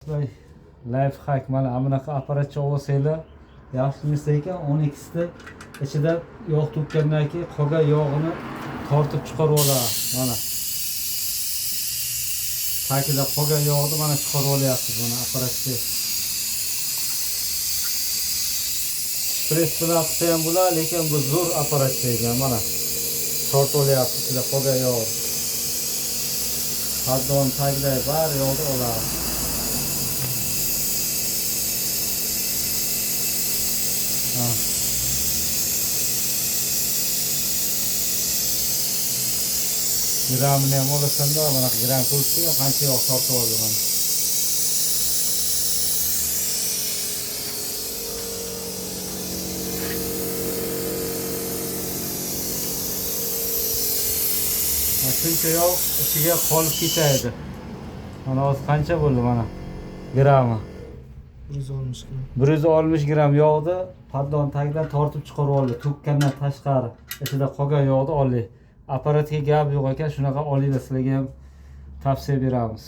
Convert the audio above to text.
do'stlar, life hack mana bunaqa apparatcha olsanglar yaxshi narsa ekan. 12 ichida yog' to'kkandan keyin qolgan yog'ini tortib chiqarib oladi. Mana tagida qolgan yog'ni mana chiqarib olyapsiz mana apparatcha. Press bilan qilsa ham bo'ladi, lekin bu zo'r apparatcha ekan. Mana tortib olyapsiz ichida qolgan yog'ni. Haddon tagida bari yog'ni oladi. Gramini ham olasanda mana gram ko'rishga qancha yog' tortib oldi mana. Shuncha yog' ichiga qolib ketadi. Mana hozir qancha bo'ldi mana grami? 160 gram. 160 gram yog'ni paddon tagidan tortib chiqarib oldi. To'kkandan tashqari ichida qolgan yog'ni oldi. Apparatga gap yo'q ekan, shunaqa olinglar, sizlarga ham tavsiya beramiz.